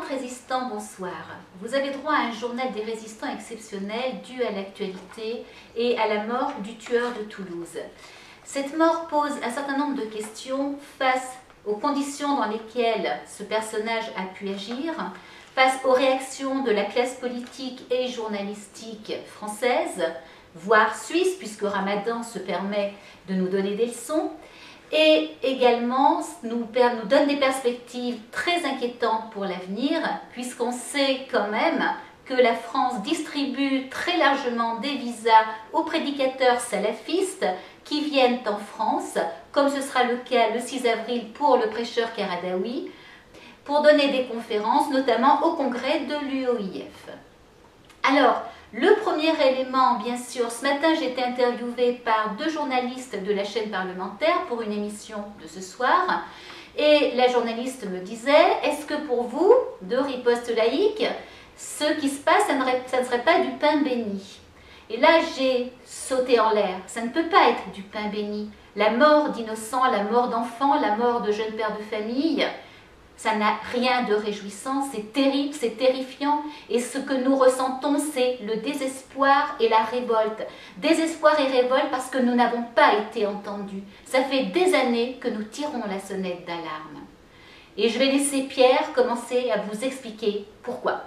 Résistants, bonsoir. Vous avez droit à un journal des résistants exceptionnel dû à l'actualité et à la mort du tueur de Toulouse. Cette mort pose un certain nombre de questions face aux conditions dans lesquelles ce personnage a pu agir, face aux réactions de la classe politique et journalistique française, voire suisse, puisque Ramadan se permet de nous donner des leçons, et également nous donne des perspectives très inquiétantes pour l'avenir, puisqu'on sait quand même que la France distribue très largement des visas aux prédicateurs salafistes qui viennent en France, comme ce sera le cas le 6 avril pour le prêcheur Karadawi, pour donner des conférences, notamment au congrès de l'UOIF. Alors, le premier élément, bien sûr, ce matin j'ai été interviewée par 2 journalistes de la chaîne parlementaire pour une émission de ce soir, et la journaliste me disait, est-ce que pour vous, de Riposte laïque, ce qui se passe, ça ne serait pas du pain béni? Et là j'ai sauté en l'air, ça ne peut pas être du pain béni. La mort d'innocents, la mort d'enfants, la mort de jeunes pères de famille, ça n'a rien de réjouissant, c'est terrible, c'est terrifiant. Et ce que nous ressentons, c'est le désespoir et la révolte. Désespoir et révolte parce que nous n'avons pas été entendus. Ça fait des années que nous tirons la sonnette d'alarme. Et je vais laisser Pierre commencer à vous expliquer pourquoi.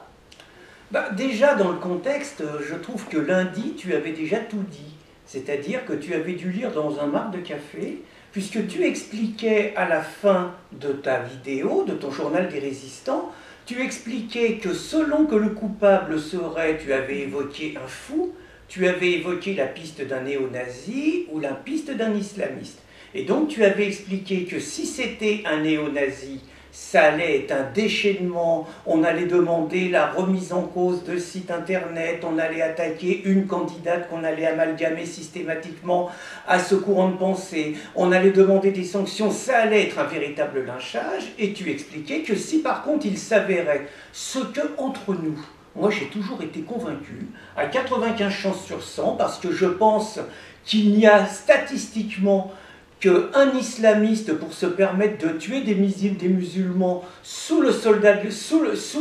Déjà, dans le contexte, je trouve que lundi, tu avais déjà tout dit. C'est-à-dire que tu avais dû lire dans un marc de café, puisque tu expliquais à la fin de ta vidéo, de ton journal des résistants, tu expliquais que selon que le coupable serait, tu avais évoqué un fou, tu avais évoqué la piste d'un néo-nazi ou la piste d'un islamiste. Et donc tu avais expliqué que si c'était un néo-nazi, ça allait être un déchaînement, on allait demander la remise en cause de sites internet, on allait attaquer une candidate qu'on allait amalgamer systématiquement à ce courant de pensée, on allait demander des sanctions, ça allait être un véritable lynchage, et tu expliquais que si par contre il s'avérait ce que entre nous, moi j'ai toujours été convaincu, à 95 chances sur 100, parce que je pense qu'il n'y a statistiquement qu'un islamiste, pour se permettre de tuer des musulmans sous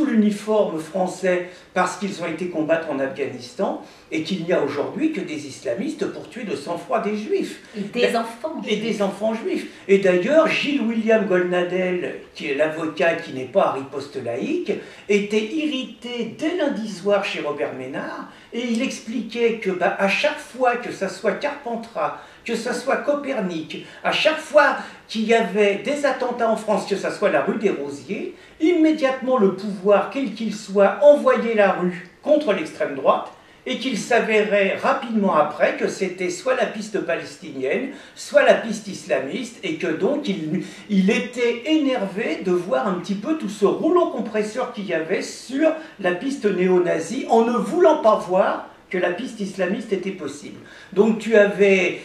l'uniforme français parce qu'ils ont été combattre en Afghanistan, et qu'il n'y a aujourd'hui que des islamistes pour tuer de sang-froid des juifs. Et des enfants juifs. Et des enfants juifs. Et d'ailleurs, Gilles William Goldnadel, qui est l'avocat qui n'est pas à Riposte laïque, était irrité dès lundi soir chez Robert Ménard, et il expliquait que à chaque fois que ça soit Carpentras, que ce soit Copernic, à chaque fois qu'il y avait des attentats en France, que ce soit la rue des Rosiers, immédiatement le pouvoir, quel qu'il soit, envoyait la rue contre l'extrême droite, et qu'il s'avérait rapidement après que c'était soit la piste palestinienne, soit la piste islamiste, et que donc il était énervé de voir un petit peu tout ce rouleau compresseur qu'il y avait sur la piste néo-nazie, en ne voulant pas voir que la piste islamiste était possible. Donc tu avais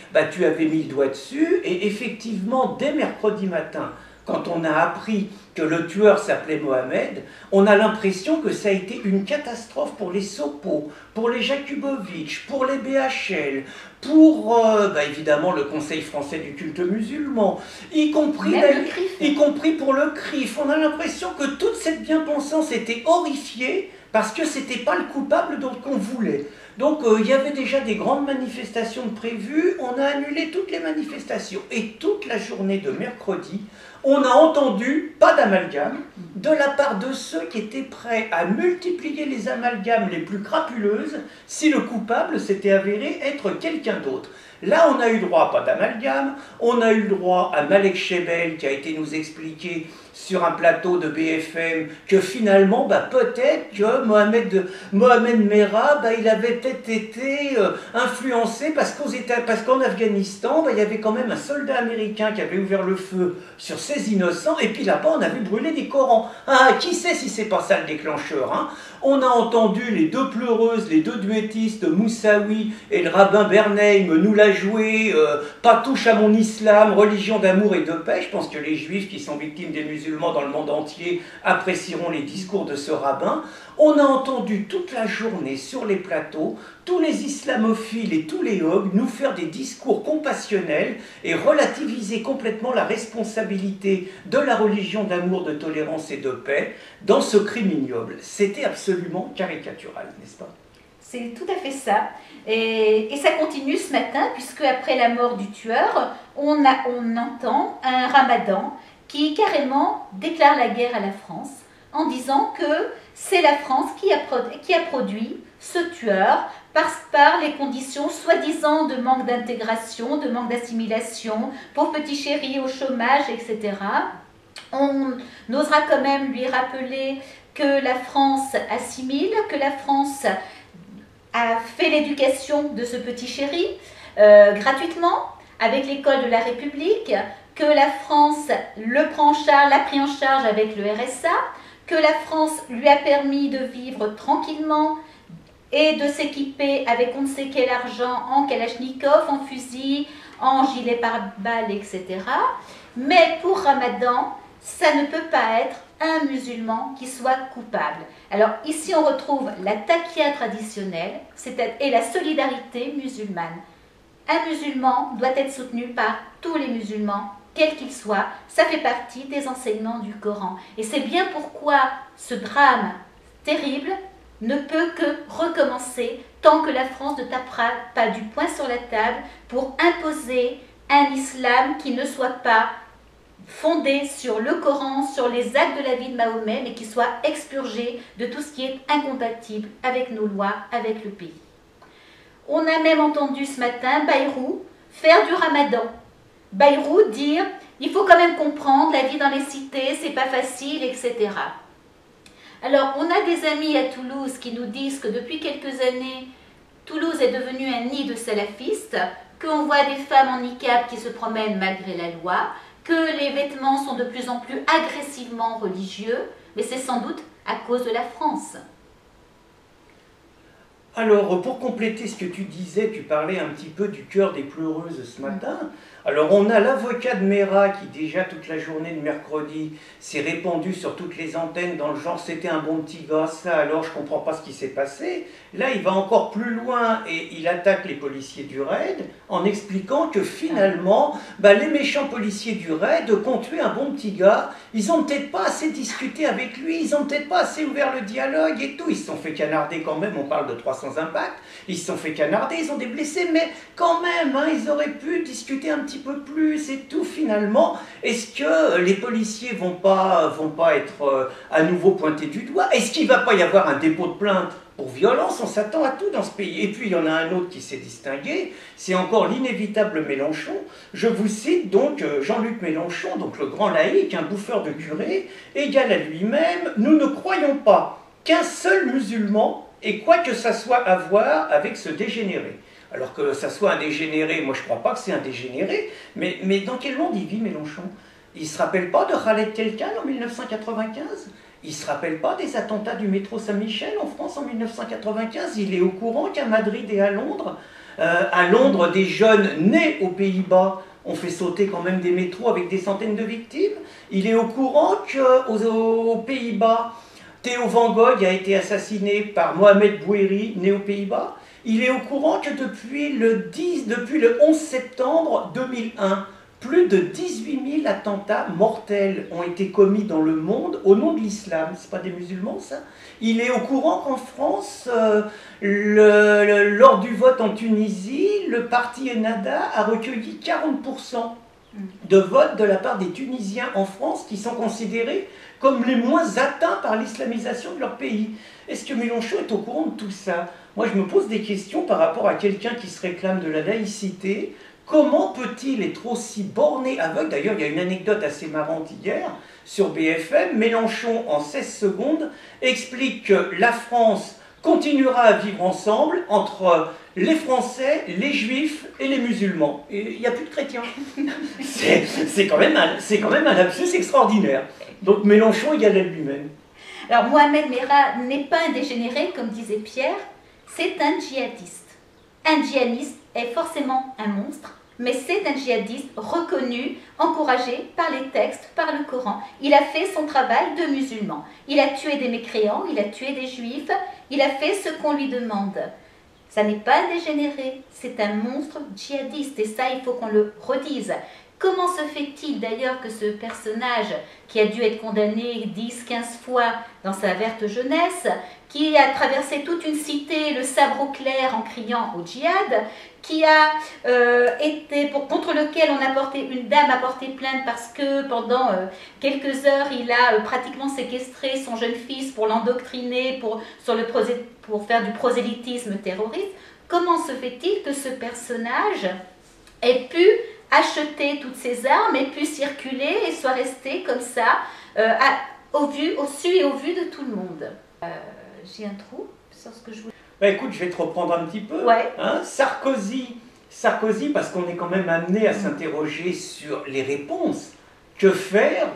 mis le doigt dessus, et effectivement, dès mercredi matin, quand on a appris que le tueur s'appelait Mohamed, on a l'impression que ça a été une catastrophe pour les Sopot, pour les Jakubowicz, pour les BHL, pour évidemment le Conseil français du culte musulman, y compris pour le CRIF. On a l'impression que toute cette bien-pensance était horrifiée parce que ce n'était pas le coupable dont on voulait. Donc il y avait déjà des grandes manifestations de prévues, on a annulé toutes les manifestations. Et toute la journée de mercredi, on a entendu pas d'amalgame de la part de ceux qui étaient prêts à multiplier les amalgames les plus crapuleuses si le coupable s'était avéré être quelqu'un d'autre. Là, on a eu droit à pas d'amalgame, on a eu le droit à Malek Chebel qui a été nous expliquer sur un plateau de BFM que finalement, peut-être que Mohamed Merah, il avait peut-être été influencé parce qu'en Afghanistan, il y avait quand même un soldat américain qui avait ouvert le feu sur ces innocents, et puis là-bas, on avait brûlé des Corans. Ah, qui sait si c'est pas ça le déclencheur, hein? On a entendu les 2 pleureuses, les 2 duettistes, Moussaoui et le rabbin Bernheim, nous l'a joué, pas touche à mon islam, religion d'amour et de paix. Je pense que les juifs qui sont victimes des musulmans musulmans dans le monde entier apprécieront les discours de ce rabbin. On a entendu toute la journée sur les plateaux tous les islamophiles et tous les hogs nous faire des discours compassionnels et relativiser complètement la responsabilité de la religion d'amour, de tolérance et de paix dans ce crime ignoble. C'était absolument caricatural, n'est-ce pas? C'est tout à fait ça. Et ça continue ce matin, puisque après la mort du tueur, on entend un ramadan qui carrément déclare la guerre à la France en disant que c'est la France qui a produit ce tueur par les conditions soi-disant de manque d'intégration, de manque d'assimilation, pauvre petit chéri au chômage, etc. On osera quand même lui rappeler que la France assimile, que la France a fait l'éducation de ce petit chéri gratuitement avec l'école de la République, que la France l'a pris en charge avec le RSA, que la France lui a permis de vivre tranquillement et de s'équiper avec on ne sait quel argent en kalachnikov, en fusil, en gilet pare-balles, etc. Mais pour Ramadan, ça ne peut pas être un musulman qui soit coupable. Alors ici on retrouve la takia traditionnelle et la solidarité musulmane. Un musulman doit être soutenu par tous les musulmans, quels qu'ils soient. Ça fait partie des enseignements du Coran. Et c'est bien pourquoi ce drame terrible ne peut que recommencer tant que la France ne tapera pas du poing sur la table pour imposer un islam qui ne soit pas fondé sur le Coran, sur les actes de la vie de Mahomet, mais qui soit expurgé de tout ce qui est incompatible avec nos lois, avec le pays. On a même entendu ce matin Bayrou faire du ramadan. Bayrou dire « il faut quand même comprendre, la vie dans les cités, c'est pas facile, etc. » Alors, on a des amis à Toulouse qui nous disent que depuis quelques années, Toulouse est devenue un nid de salafistes, qu'on voit des femmes en niqab qui se promènent malgré la loi, que les vêtements sont de plus en plus agressivement religieux, mais c'est sans doute à cause de la France. Alors, pour compléter ce que tu disais, tu parlais un petit peu du cœur des pleureuses ce matin. Alors, on a l'avocat de Mera qui, déjà toute la journée de mercredi, s'est répandu sur toutes les antennes dans le genre « c'était un bon petit gars, ça, alors je comprends pas ce qui s'est passé ». Là, il va encore plus loin et il attaque les policiers du RAID en expliquant que finalement, les méchants policiers du RAID ont tué un bon petit gars. Ils n'ont peut-être pas assez discuté avec lui, ils n'ont peut-être pas assez ouvert le dialogue et tout. Ils se sont fait canarder quand même, on parle de 300 impacts. Ils se sont fait canarder, ils ont des blessés, mais quand même, ils auraient pu discuter un petit peu plus et tout finalement. Est-ce que les policiers vont pas être à nouveau pointés du doigt? Est-ce qu'il ne va pas y avoir un dépôt de plainte pour violence? On s'attend à tout dans ce pays. Et puis il y en a un autre qui s'est distingué, c'est encore l'inévitable Mélenchon. Je vous cite donc Jean-Luc Mélenchon, donc le grand laïc, un bouffeur de curé, égal à lui-même. Nous ne croyons pas qu'un seul musulman ait quoi que ça soit à voir avec ce dégénéré. Alors que ça soit un dégénéré, moi je ne crois pas que c'est un dégénéré, mais dans quel monde il vit Mélenchon? Il ne se rappelle pas de Khaled Telkan en 1995? Il ne se rappelle pas des attentats du métro Saint-Michel en France en 1995? Il est au courant qu'à Madrid et à Londres, des jeunes nés aux Pays-Bas ont fait sauter quand même des métros avec des centaines de victimes? Il est au courant qu'aux Pays-Bas, Theo van Gogh a été assassiné par Mohamed Bouhéri, né aux Pays-Bas? Il est au courant que depuis le 11 septembre 2001, plus de 18 000 attentats mortels ont été commis dans le monde au nom de l'islam. Ce n'est pas des musulmans, ça? Il est au courant qu'en France, lors du vote en Tunisie, le parti Ennahda a recueilli 40% de votes de la part des Tunisiens en France qui sont considérés comme les moins atteints par l'islamisation de leur pays. Est-ce que Mélenchon est au courant de tout ça? Moi, je me pose des questions par rapport à quelqu'un qui se réclame de la laïcité. Comment peut-il être aussi borné, aveugle? D'ailleurs, il y a une anecdote assez marrante hier sur BFM. Mélenchon, en 16 secondes, explique que la France continuera à vivre ensemble entre les Français, les Juifs et les musulmans. Et il n'y a plus de chrétiens. C'est quand même un lapsus extraordinaire. Donc Mélenchon égale à lui-même. Alors Mohamed Merah n'est pas un dégénéré, comme disait Pierre, c'est un djihadiste. Un djihadiste est forcément un monstre, mais c'est un djihadiste reconnu, encouragé par les textes, par le Coran. Il a fait son travail de musulman. Il a tué des mécréants, il a tué des juifs, il a fait ce qu'on lui demande. Ça n'est pas un dégénéré, c'est un monstre djihadiste, et ça, il faut qu'on le redise. Comment se fait-il d'ailleurs que ce personnage, qui a dû être condamné 10-15 fois dans sa verte jeunesse, qui a traversé toute une cité, le sabre au clair en criant au djihad, qui a contre lequel une dame a porté plainte parce que pendant quelques heures, il a pratiquement séquestré son jeune fils pour l'endoctriner, pour faire du prosélytisme terroriste. Comment se fait-il que ce personnage ait pu acheter toutes ces armes, ait pu circuler et soit resté comme ça, au su et au vu de tout le monde? J'ai un trou sur ce que je voulais. Bah écoute, je vais te reprendre un petit peu. Ouais. Hein, Sarkozy, parce qu'on est quand même amené à s'interroger sur les réponses. Que faire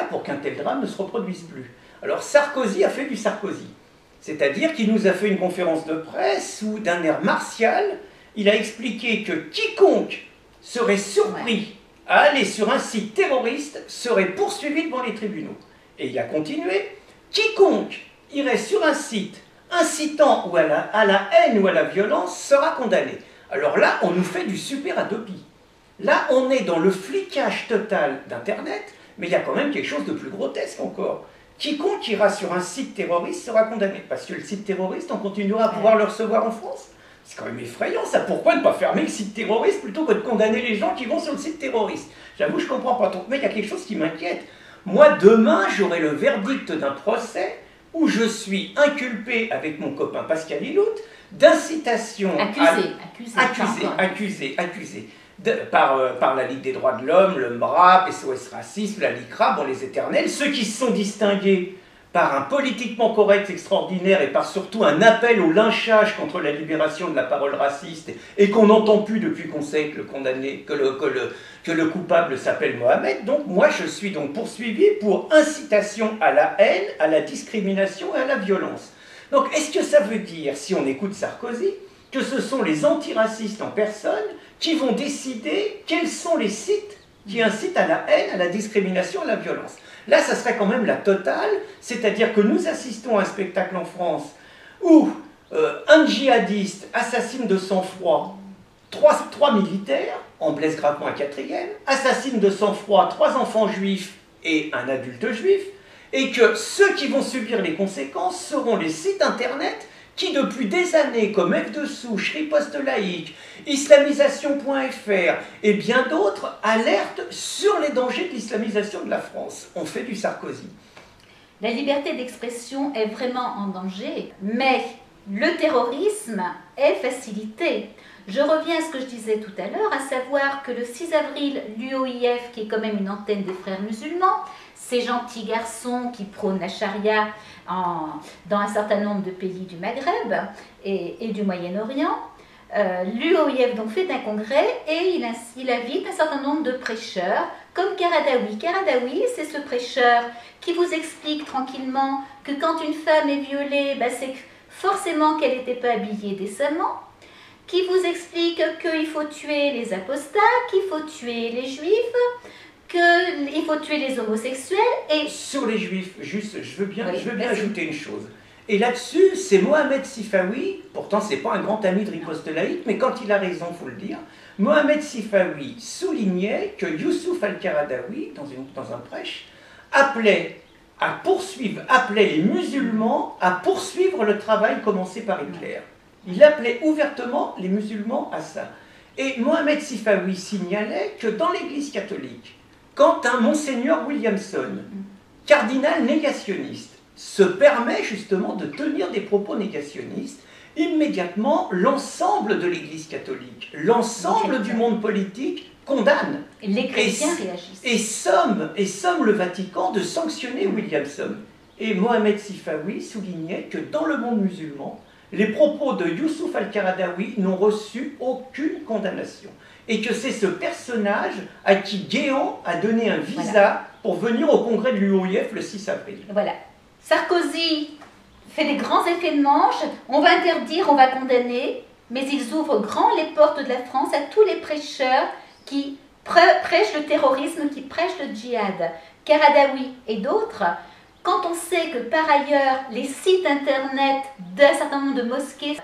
pour qu'un tel drame ne se reproduise plus? Alors Sarkozy a fait du Sarkozy. C'est-à-dire qu'il nous a fait une conférence de presse où, d'un air martial, il a expliqué que quiconque serait surpris à aller sur un site terroriste serait poursuivi devant les tribunaux. Et il a continué, quiconque irait sur un site incitant à la haine ou à la violence sera condamné. Alors là, on nous fait du super Adopi. Là, on est dans le flicage total d'Internet, mais il y a quand même quelque chose de plus grotesque encore. Quiconque ira sur un site terroriste sera condamné. Parce que le site terroriste, on continuera à pouvoir le recevoir en France. C'est quand même effrayant ça. Pourquoi ne pas fermer le site terroriste plutôt que de condamner les gens qui vont sur le site terroriste? J'avoue, je ne comprends pas trop. Mais il y a quelque chose qui m'inquiète. Moi, demain, j'aurai le verdict d'un procès où je suis inculpé avec mon copain Pascal Illout d'incitation accusé par la Ligue des droits de l'homme, le MRAP, SOS Racisme, la LICRA, bon, les éternels, ceux qui se sont distingués par un politiquement correct extraordinaire et par surtout un appel au lynchage contre la libération de la parole raciste et qu'on n'entend plus depuis qu'on sait que le coupable s'appelle Mohamed. Donc moi je suis donc poursuivi pour incitation à la haine, à la discrimination et à la violence. Donc est-ce que ça veut dire, si on écoute Sarkozy, que ce sont les antiracistes en personne qui vont décider quels sont les sites qui incitent à la haine, à la discrimination, à la violence? Là, ça serait quand même la totale, c'est-à-dire que nous assistons à un spectacle en France où un djihadiste assassine de sang-froid trois militaires, en blesse gravement un quatrième, assassine de sang-froid 3 enfants juifs et un adulte juif, et que ceux qui vont subir les conséquences seront les sites internet qui, depuis des années, comme F2Sous, Riposte laïque, islamisation.fr et bien d'autres, alertent sur les dangers de l'islamisation de la France. On fait du Sarkozy. La liberté d'expression est vraiment en danger, mais le terrorisme est facilité. Je reviens à ce que je disais tout à l'heure, à savoir que le 6 avril, l'UOIF, qui est quand même une antenne des frères musulmans, ces gentils garçons qui prônent la charia dans un certain nombre de pays du Maghreb et du Moyen-Orient, l'UOIF donc fait un congrès et il invite un certain nombre de prêcheurs, comme Karadawi. Karadawi, c'est ce prêcheur qui vous explique tranquillement que quand une femme est violée, c'est forcément qu'elle n'était pas habillée décemment, qui vous explique qu'il faut tuer les apostats, qu'il faut tuer les juifs, qu'il faut tuer les homosexuels. Et sur les juifs, juste, je veux bien ajouter une chose. Et là-dessus, c'est Mohamed Sifawi, pourtant c'est pas un grand ami de Riposte laïque, mais quand il a raison, il faut le dire, Mohamed Sifawi soulignait que Youssouf Al-Qaradawi, dans un prêche, appelait les musulmans à poursuivre le travail commencé par Hitler. Il appelait ouvertement les musulmans à ça. Et Mohamed Sifawi signalait que dans l'Église catholique, quand un Monseigneur Williamson, cardinal négationniste, se permet justement de tenir des propos négationnistes, immédiatement l'ensemble de l'Église catholique, l'ensemble du monde politique condamne. Les chrétiens réagissent. Et somme le Vatican de sanctionner Williamson. Et Mohamed Sifawi soulignait que dans le monde musulman, les propos de Youssouf Al-Qaradawi n'ont reçu aucune condamnation. Et que c'est ce personnage à qui Guéant a donné un visa pour venir au congrès de l'UOIF le 6 avril. Voilà. Sarkozy fait des grands effets de manche, on va interdire, on va condamner, mais ils ouvrent grand les portes de la France à tous les prêcheurs qui prêchent le terrorisme, qui prêchent le djihad. Karadawi et d'autres, quand on sait que par ailleurs les sites internet d'un certain nombre de mosquées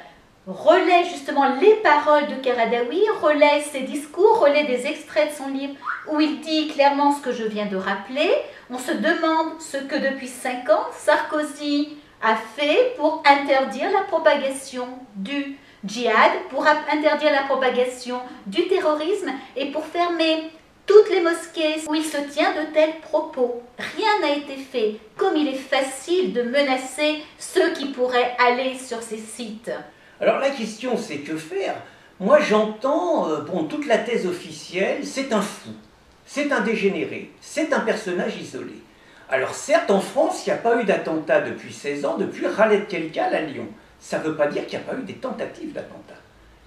relaient justement les paroles de Karadawi, relaient ses discours, relaient des extraits de son livre où il dit clairement ce que je viens de rappeler, on se demande ce que depuis 5 ans Sarkozy a fait pour interdire la propagation du djihad, pour interdire la propagation du terrorisme et pour fermer toutes les mosquées où il se tient de tels propos. Rien n'a été fait, comme il est facile de menacer ceux qui pourraient aller sur ces sites. Alors la question c'est que faire? Moi j'entends, toute la thèse officielle, c'est un fou, c'est un dégénéré, c'est un personnage isolé. Alors certes en France il n'y a pas eu d'attentat depuis 16 ans, depuis Khaled Kelkal à Lyon. Ça ne veut pas dire qu'il n'y a pas eu des tentatives d'attentat.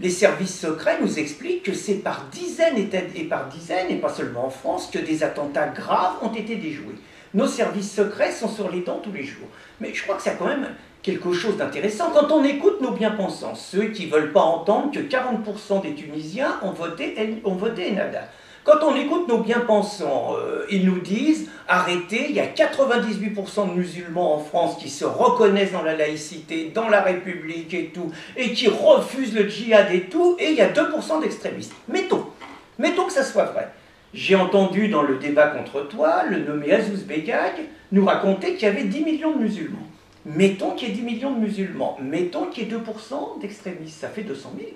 Les services secrets nous expliquent que c'est par dizaines et par dizaines, et pas seulement en France, que des attentats graves ont été déjoués. Nos services secrets sont sur les dents tous les jours. Mais je crois que c'est quand même quelque chose d'intéressant quand on écoute nos bien-pensants, ceux qui ne veulent pas entendre que 40% des Tunisiens ont voté Ennahda. Quand on écoute nos bien-pensants, ils nous disent « Arrêtez, il y a 98% de musulmans en France qui se reconnaissent dans la laïcité, dans la République et tout, et qui refusent le djihad et tout, et il y a 2% d'extrémistes. » Mettons que ça soit vrai. J'ai entendu dans le débat contre toi, le nommé Azouz Begag nous raconter qu'il y avait 10 millions de musulmans. Mettons qu'il y ait 10 millions de musulmans, mettons qu'il y ait 2% d'extrémistes, ça fait 200 000.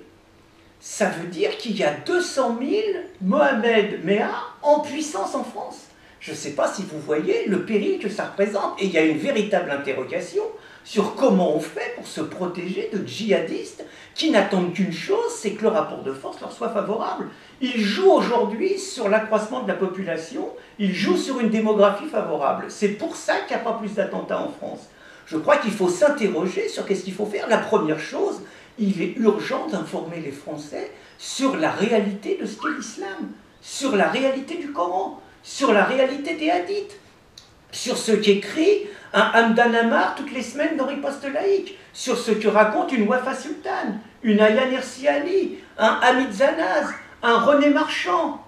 Ça veut dire qu'il y a 200 000 Mohamed Merah en puissance en France. Je ne sais pas si vous voyez le péril que ça représente. Et il y a une véritable interrogation sur comment on fait pour se protéger de djihadistes qui n'attendent qu'une chose, c'est que le rapport de force leur soit favorable. Ils jouent aujourd'hui sur l'accroissement de la population, ils jouent sur une démographie favorable. C'est pour ça qu'il n'y a pas plus d'attentats en France. Je crois qu'il faut s'interroger sur qu'est-ce qu'il faut faire. La première chose, il est urgent d'informer les Français sur la réalité de ce qu'est l'islam, sur la réalité du Coran, sur la réalité des hadiths, sur ce qu'écrit un Hamdan Ammar toutes les semaines dans Riposte laïque, sur ce que raconte une Wafa Sultan, une Aya Nersi Ali, un Hamid Zanaz, un René Marchand,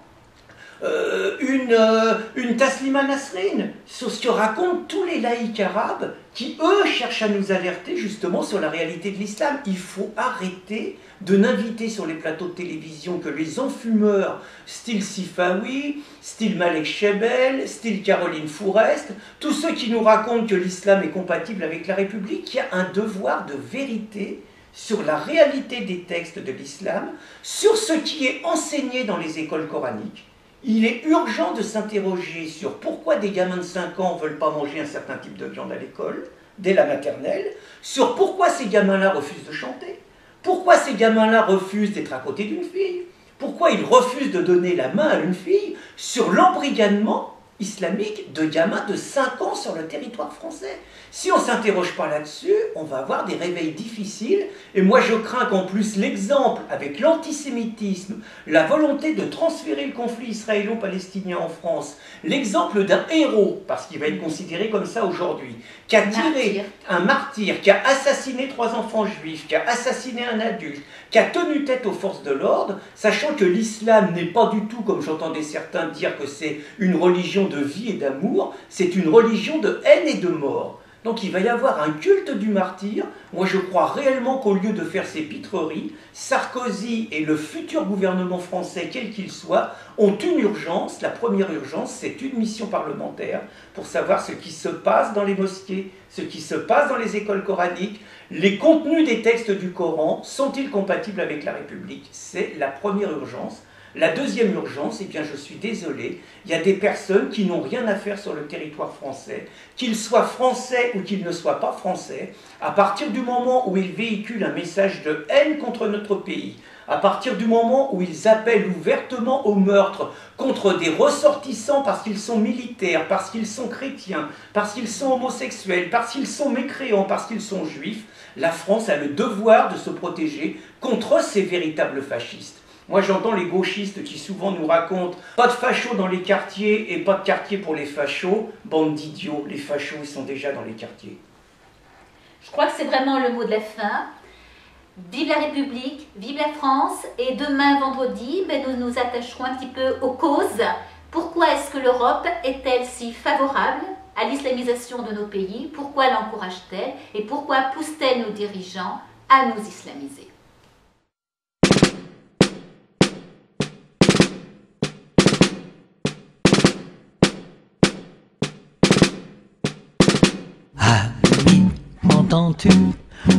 une Taslima Nasrin, sur ce que racontent tous les laïcs arabes qui, eux, cherchent à nous alerter justement sur la réalité de l'islam. Il faut arrêter de n'inviter sur les plateaux de télévision que les enfumeurs, style Sifawi, style Malek Chebel, style Caroline Fourest, tous ceux qui nous racontent que l'islam est compatible avec la République. Il y a un devoir de vérité sur la réalité des textes de l'islam, sur ce qui est enseigné dans les écoles coraniques. Il est urgent de s'interroger sur pourquoi des gamins de 5 ans ne veulent pas manger un certain type de viande à l'école, dès la maternelle, sur pourquoi ces gamins-là refusent de chanter, pourquoi ces gamins-là refusent d'être à côté d'une fille, pourquoi ils refusent de donner la main à une fille, sur l'embrigadement islamique de gamins de 5 ans sur le territoire français. Si on ne s'interroge pas là-dessus, on va avoir des réveils difficiles. Et moi, je crains qu'en plus, l'exemple avec l'antisémitisme, la volonté de transférer le conflit israélo-palestinien en France, l'exemple d'un héros, parce qu'il va être considéré comme ça aujourd'hui, qui a tiré un martyr, qui a assassiné 3 enfants juifs, qui a assassiné un adulte, qui a tenu tête aux forces de l'ordre, sachant que l'islam n'est pas du tout, comme j'entendais certains dire, que c'est une religion de vie et d'amour, c'est une religion de haine et de mort. Donc il va y avoir un culte du martyr. Moi je crois réellement qu'au lieu de faire ces pitreries, Sarkozy et le futur gouvernement français, quel qu'il soit, ont une urgence. La première urgence, c'est une mission parlementaire pour savoir ce qui se passe dans les mosquées, ce qui se passe dans les écoles coraniques. Les contenus des textes du Coran sont-ils compatibles avec la République? C'est la première urgence. La deuxième urgence, eh bien je suis désolé, il y a des personnes qui n'ont rien à faire sur le territoire français, qu'ils soient français ou qu'ils ne soient pas français, à partir du moment où ils véhiculent un message de haine contre notre pays, à partir du moment où ils appellent ouvertement au meurtre contre des ressortissants parce qu'ils sont militaires, parce qu'ils sont chrétiens, parce qu'ils sont homosexuels, parce qu'ils sont mécréants, parce qu'ils sont juifs, la France a le devoir de se protéger contre ces véritables fascistes. Moi, j'entends les gauchistes qui souvent nous racontent « pas de fachos dans les quartiers et pas de quartier pour les fachos ». Bande d'idiots, les fachos, ils sont déjà dans les quartiers. Je crois que c'est vraiment le mot de la fin. Vive la République, vive la France, et demain vendredi, nous nous attacherons un petit peu aux causes. Pourquoi est-ce que l'Europe est-elle si favorable à l'islamisation de nos pays? Pourquoi l'encourage-t-elle? Et pourquoi pousse-t-elle nos dirigeants à nous islamiser? Ami, entends-tu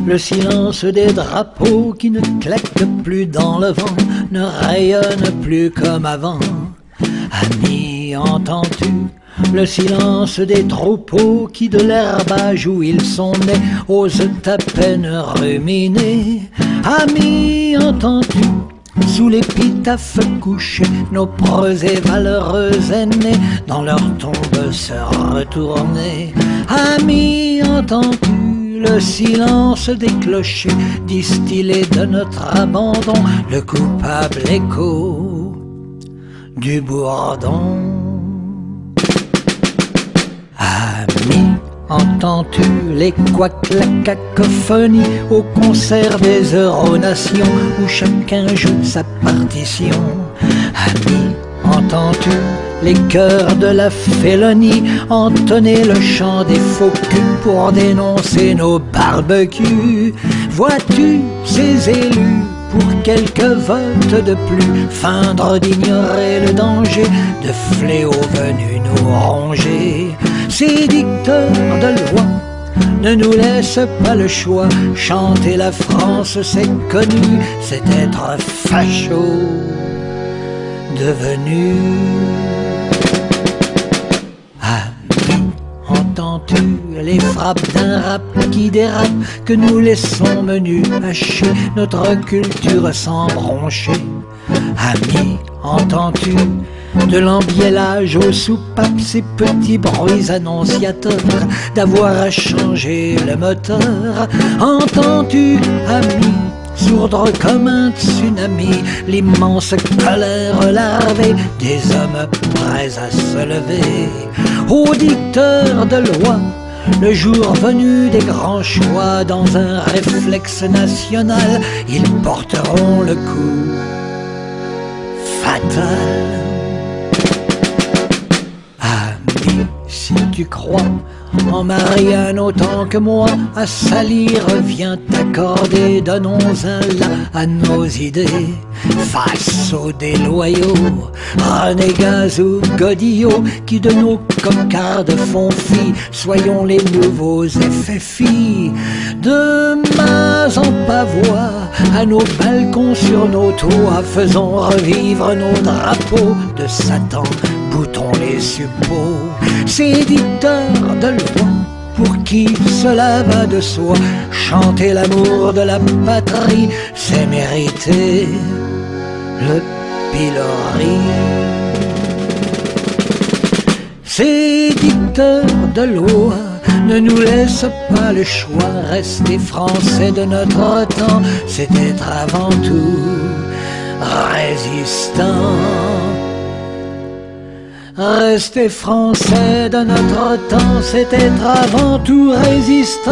le silence des drapeaux qui ne claquent plus dans le vent, ne rayonnent plus comme avant? Ami, entends-tu le silence des troupeaux qui de l'herbage où ils sont nés osent à peine ruminer? Ami, entends-tu sous l'épitaphe couchée nos preux et valeureux aînés dans leur tombe se retourner? Ami, entends-tu le silence des clochers distillé de notre abandon, le coupable écho du bourdon? Ami, entends-tu les couacs, la cacophonie au concert des Euronations où chacun joue sa partition? Ami, entends-tu les chœurs de la félonie entonner le chant des faux culs pour dénoncer nos barbecues? Vois-tu ces élus pour quelques votes de plus feindre d'ignorer le danger de fléaux venus nous ronger? Ces dicteurs de loi ne nous laissent pas le choix. Chanter la France, c'est connu, c'est être facho devenu. Ami, entends-tu les frappes d'un rap qui dérape, que nous laissons menus hacher notre culture sans broncher? Ami, entends-tu de l'embiellage aux soupapes ces petits bruits annonciateurs d'avoir à changer le moteur? Entends-tu, ami, sourdre comme un tsunami, l'immense colère larvée des hommes prêts à se lever? Aux dicteurs de loi, le jour venu des grands choix, dans un réflexe national, ils porteront le coup fatal. Ami, si tu crois en Marianne autant que moi, à salir viens t'accorder, donnons un là à nos idées, face aux déloyaux, renégats ou godillots, qui de nos cocardes font fi. Soyons les nouveaux FFI, de mains en pavois, à nos balcons, sur nos toits, faisons revivre nos drapeaux de Satan, boutons les suppôts. Ces dicteurs de loi, pour qui cela va de soi, chanter l'amour de la patrie, c'est mériter le pilori. Ces dicteurs de loi ne nous laissent pas le choix. Rester français de notre temps, c'est être avant tout résistant. Rester français de notre temps, c'est être avant tout résistant.